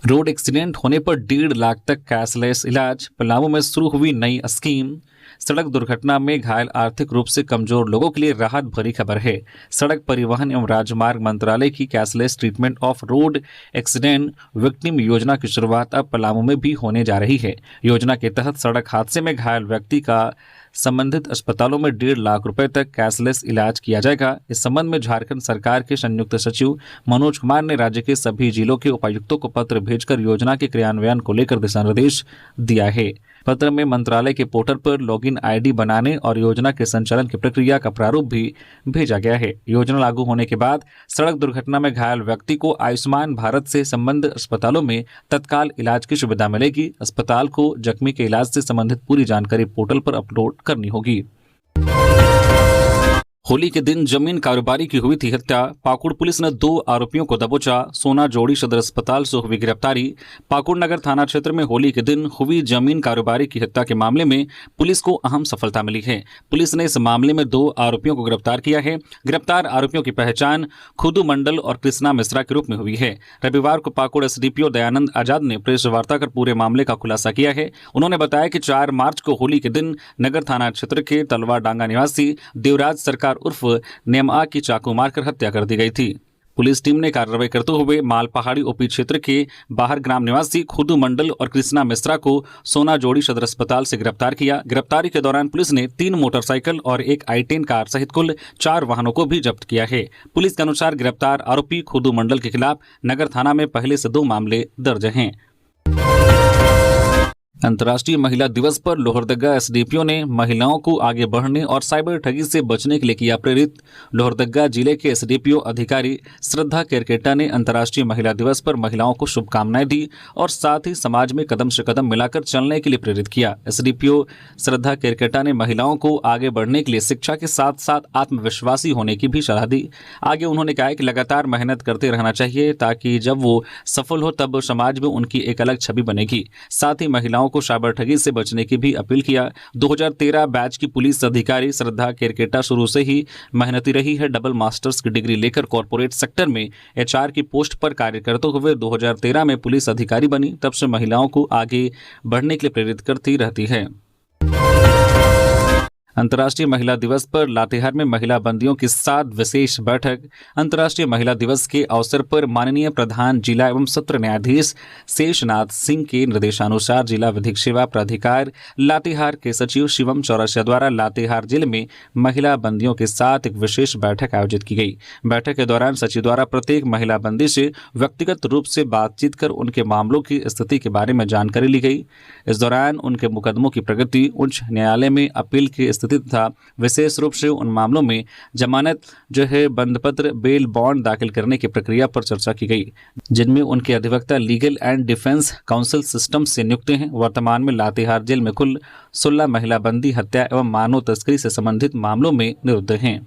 रोड एक्सीडेंट होने पर 1.5 लाख तक कैशलेस इलाज, पलामू में शुरू हुई नई स्कीम। सड़क दुर्घटना में घायल आर्थिक रूप से कमजोर लोगों के लिए राहत भरी खबर है। सड़क परिवहन एवं राजमार्ग मंत्रालय की cashless treatment of road accident victim योजना की शुरुआत अब पलामू में भी होने जा रही है। योजना के तहत सड़क हादसे में घायल व्यक्ति का संबंधित अस्पतालों में 1.5 लाख रुपए तक कैशलेस इलाज किया जाएगा। इस संबंध में झारखंड सरकार के संयुक्त सचिव मनोज कुमार ने राज्य के सभी जिलों के उपायुक्तों को पत्र भेजकर योजना के क्रियान्वयन को लेकर दिशा निर्देश दिया है। पत्र में मंत्रालय के पोर्टल पर लॉगिन आईडी बनाने और योजना के संचालन की प्रक्रिया का प्रारूप भी भेजा गया है। योजना लागू होने के बाद सड़क दुर्घटना में घायल व्यक्ति को आयुष्मान भारत से संबंधित अस्पतालों में तत्काल इलाज की सुविधा मिलेगी। अस्पताल को जख्मी के इलाज से संबंधित पूरी जानकारी पोर्टल पर अपलोड करनी होगी। होली के दिन जमीन कारोबारी की हुई थी हत्या, पाकुड़ पुलिस ने 2 आरोपियों को दबोचा। सोना जोड़ी सदर अस्पताल से हुई गिरफ्तारी। पाकुड़ नगर थाना क्षेत्र में होली के दिन हुई जमीन कारोबारी की हत्या के मामले में पुलिस को अहम सफलता मिली है। पुलिस ने इस मामले में 2 आरोपियों को गिरफ्तार किया है। गिरफ्तार आरोपियों की पहचान खुदू मंडल और कृष्णा मिश्रा के रूप में हुई है। रविवार को पाकुड़ एसडीपीओ दयानंद आजाद ने प्रेस वार्ता कर पूरे मामले का खुलासा किया है। उन्होंने बताया कि 4 मार्च को होली के दिन नगर थाना क्षेत्र के तलवा डांगा निवासी देवराज सरकार उर्फ नेमा की चाकू मारकर हत्या कर दी गई थी। पुलिस टीम ने कार्रवाई करते हुए मालपहाड़ी ओपी क्षेत्र के बाहर ग्राम निवासी खुदू मंडल और कृष्णा मिश्रा को सोना जोड़ी सदर अस्पताल से गिरफ्तार किया। गिरफ्तारी के दौरान पुलिस ने 3 मोटरसाइकिल और एक i10 कार सहित कुल 4 वाहनों को भी जब्त किया है। पुलिस के अनुसार गिरफ्तार आरोपी खुदू मंडल के खिलाफ नगर थाना में पहले से 2 मामले दर्ज हैं। अंतर्राष्ट्रीय महिला दिवस पर लोहरदगा एसडीपीओ ने महिलाओं को आगे बढ़ने और साइबर ठगी से बचने के लिए किया प्रेरित। लोहरदगा जिले के एसडीपीओ अधिकारी श्रद्धा केरकेटा ने अंतर्राष्ट्रीय महिला दिवस पर महिलाओं को शुभकामनाएं दी और साथ ही समाज में कदम से कदम मिलाकर चलने के लिए प्रेरित किया। एसडीपीओ श्रद्धा केरकेटा ने महिलाओं को आगे बढ़ने के लिए शिक्षा के साथ साथ आत्मविश्वासी होने की भी सलाह दी। आगे उन्होंने कहा कि लगातार मेहनत करते रहना चाहिए ताकि जब वो सफल हो तब समाज में उनकी एक अलग छवि बनेगी। साथ ही महिलाओं को साइबर ठगी से बचने की भी अपील किया। 2013 बैच की पुलिस अधिकारी श्रद्धा केरकेटा शुरू से ही मेहनती रही है। डबल मास्टर्स की डिग्री लेकर कॉर्पोरेट सेक्टर में एचआर की पोस्ट पर कार्य करते हुए 2013 में पुलिस अधिकारी बनी। तब से महिलाओं को आगे बढ़ने के लिए प्रेरित करती रहती है। अंतर्राष्ट्रीय महिला दिवस पर लातेहार में महिला बंदियों के साथ विशेष बैठक। अंतर्राष्ट्रीय महिला दिवस के अवसर पर माननीय प्रधान जिला एवं सत्र न्यायाधीश शेषनाथ सिंह के निर्देशानुसार जिला विधिक सेवा प्राधिकार लातेहार के सचिव शिवम चौरसिया द्वारा लातेहार जिले में महिला बंदियों के साथ एक विशेष बैठक आयोजित की गई। बैठक के दौरान सचिव द्वारा प्रत्येक महिला बंदी से व्यक्तिगत रूप से बातचीत कर उनके मामलों की स्थिति के बारे में जानकारी ली गई। इस दौरान उनके मुकदमों की प्रगति, उच्च न्यायालय में अपील की स्थिति तथा विशेष रूप से उन मामलों में जमानत बंद पत्र, बेल, बॉन्ड दाखिल करने की प्रक्रिया पर चर्चा की गई, जिनमें उनके अधिवक्ता legal and defence council system से नियुक्त हैं। वर्तमान में लातेहार जेल में कुल 16 महिला बंदी हत्या एवं मानव तस्करी से संबंधित मामलों में निरुद्ध हैं।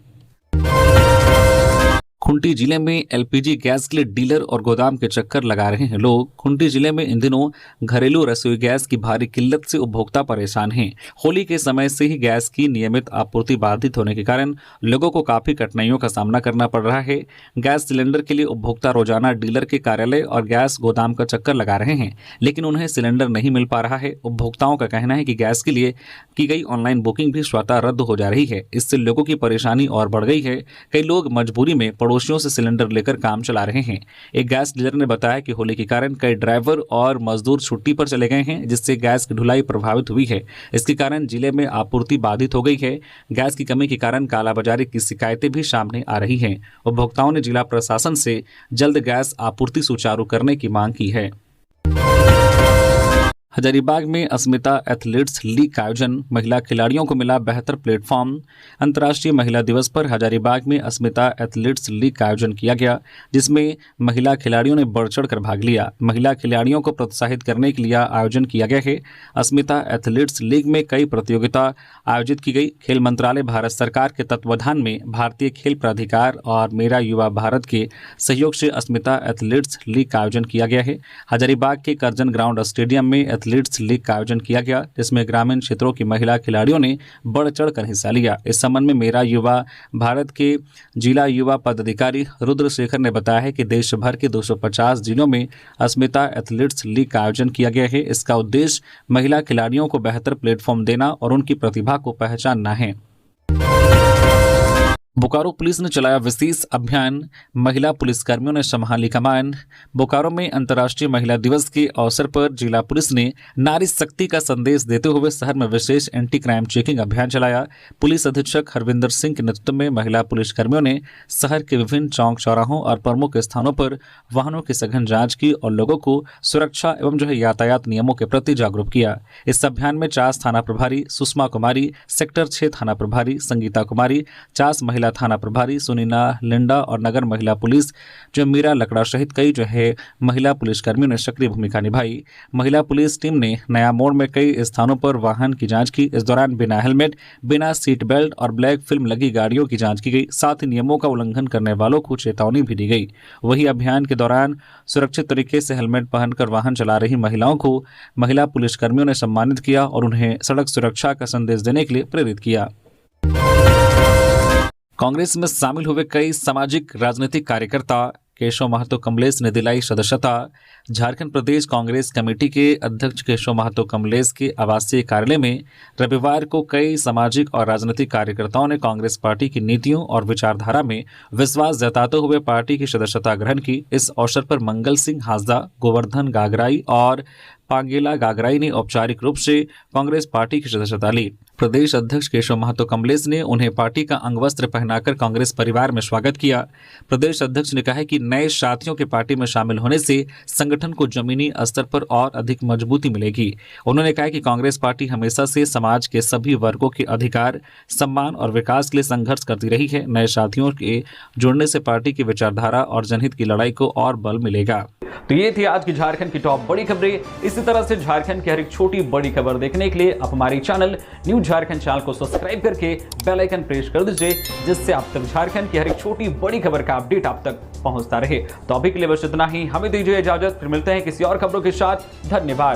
खूंटी जिले में एलपीजी गैस के लिए डीलर और गोदाम के चक्कर लगा रहे हैं लोग। खूंटी जिले में इन दिनों घरेलू रसोई गैस की भारी किल्लत से उपभोक्ता परेशान हैं। होली के समय से ही गैस की नियमित आपूर्ति बाधित होने के कारण लोगों को काफी कठिनाइयों का सामना करना पड़ रहा है। गैस सिलेंडर के लिए उपभोक्ता रोजाना डीलर के कार्यालय और गैस गोदाम का चक्कर लगा रहे हैं, लेकिन उन्हें सिलेंडर नहीं मिल पा रहा है। उपभोक्ताओं का कहना है कि गैस के लिए की गई ऑनलाइन बुकिंग भी स्वतः रद्द हो जा रही है। इससे लोगों की परेशानी और बढ़ गई है। कई लोग मजबूरी में पड़ोसियों से सिलेंडर लेकर काम चला रहे हैं। एक गैस डीलर ने बताया कि होली के कारण कई ड्राइवर और मजदूर छुट्टी पर चले गए हैं, जिससे गैस की ढुलाई प्रभावित हुई है। इसके कारण जिले में आपूर्ति बाधित हो गई है। गैस की कमी के कारण कालाबाजारी की शिकायतें भी सामने आ रही हैं। उपभोक्ताओं ने जिला प्रशासन से जल्द गैस आपूर्ति सुचारू करने की मांग की है। हजारीबाग में अस्मिता एथलीट्स लीग का आयोजन, महिला खिलाड़ियों को मिला बेहतर प्लेटफॉर्म। अंतर्राष्ट्रीय महिला दिवस पर हजारीबाग में अस्मिता एथलीट्स लीग का आयोजन किया गया, जिसमें महिला खिलाड़ियों ने बढ़ चढ़कर भाग लिया। महिला खिलाड़ियों को प्रोत्साहित करने के लिए आयोजन किया गया है। अस्मिता एथलीट्स लीग में कई प्रतियोगिता आयोजित की गई। खेल मंत्रालय भारत सरकार के तत्वावधान में भारतीय खेल प्राधिकार और मेरा युवा भारत के सहयोग से अस्मिता एथलीट्स लीग का आयोजन किया गया है। हजारीबाग के करजन ग्राउंड स्टेडियम में एथलीट्स लीग का आयोजन किया गया, जिसमें ग्रामीण क्षेत्रों की महिला खिलाड़ियों ने बढ़ चढ़कर हिस्सा लिया। इस संबंध में मेरा युवा भारत के जिला युवा पदाधिकारी रुद्र शेखर ने बताया है कि देश भर के 250 जिलों में अस्मिता एथलीट्स लीग का आयोजन किया गया है। इसका उद्देश्य महिला खिलाड़ियों को बेहतर प्लेटफॉर्म देना और उनकी प्रतिभा को पहचानना है। बोकारो पुलिस ने चलाया विशेष अभियान, महिला पुलिसकर्मियों ने संभाली कमान। बोकारो में अंतर्राष्ट्रीय महिला दिवस के अवसर पर जिला पुलिस ने नारी शक्ति का संदेश देते हुए शहर में विशेष एंटी क्राइम चेकिंग अभियान चलाया। पुलिस अधीक्षक हरविंदर सिंह के नेतृत्व में महिला पुलिसकर्मियों ने शहर के विभिन्न चौक चौराहों और प्रमुख स्थानों पर वाहनों की सघन जांच की और लोगों को सुरक्षा एवं यातायात नियमों के प्रति जागरूक किया। इस अभियान में चास थाना प्रभारी सुषमा कुमारी, सेक्टर 6 थाना प्रभारी संगीता कुमारी, चास महिला थाना प्रभारी सुनीना लिंडा और नगर महिला पुलिस मीरा लकड़ा सहित कई महिला पुलिसकर्मियों ने सक्रिय भूमिका निभाई। महिला पुलिस टीम ने नया मोड़ में कई स्थानों पर वाहन की जांच की। इस दौरान बिना हेलमेट, बिना सीट बेल्ट और ब्लैक फिल्म लगी गाड़ियों की जांच की गई। साथ ही नियमों का उल्लंघन करने वालों को चेतावनी भी दी गई। वही अभियान के दौरान सुरक्षित तरीके से हेलमेट पहनकर वाहन चला रही महिलाओं को महिला पुलिसकर्मियों ने सम्मानित किया और उन्हें सड़क सुरक्षा का संदेश देने के लिए प्रेरित किया। कांग्रेस में शामिल हुए कई सामाजिक राजनीतिक कार्यकर्ता केशव महतो कमलेश ने दिलाई सदस्यता। झारखंड प्रदेश कांग्रेस कमेटी के अध्यक्ष केशव महतो कमलेश के आवासीय कार्यालय में रविवार को कई सामाजिक और राजनीतिक कार्यकर्ताओं ने कांग्रेस पार्टी की नीतियों और विचारधारा में विश्वास जताते हुए पार्टी की सदस्यता ग्रहण की। इस अवसर पर मंगल सिंह हासदा, गोवर्धन गागराई और पांगेला गागराई ने औपचारिक रूप से कांग्रेस पार्टी की सदस्यता ली। प्रदेश अध्यक्ष केशव महतो कमलेश ने उन्हें पार्टी का अंगवस्त्र पहनाकर कांग्रेस परिवार में स्वागत किया। प्रदेश अध्यक्ष ने कहा कि नए साथियों के पार्टी में शामिल होने से संगठन को जमीनी स्तर पर और अधिक मजबूती मिलेगी। उन्होंने कहा कि कांग्रेस पार्टी हमेशा से समाज के सभी वर्गों के अधिकार, सम्मान और विकास के लिए संघर्ष करती रही है। नए साथियों के जुड़ने से पार्टी की विचारधारा और जनहित की लड़ाई को और बल मिलेगा। तो ये थी आज की झारखंड की टॉप बड़ी खबरें। इसी तरह से झारखंड की हर एक छोटी बड़ी खबर देखने के लिए आप हमारे चैनल न्यूज़ झारखंड चैनल को सब्सक्राइब करके बेल आइकन प्रेस कर दीजिए, जिससे आप तक झारखंड की हर एक छोटी बड़ी खबर का अपडेट आप तक पहुंचता रहे। तो अभी के लिए बस इतना ही, हमें दीजिए इजाजत, फिर मिलते हैं किसी और खबरों के साथ। धन्यवाद।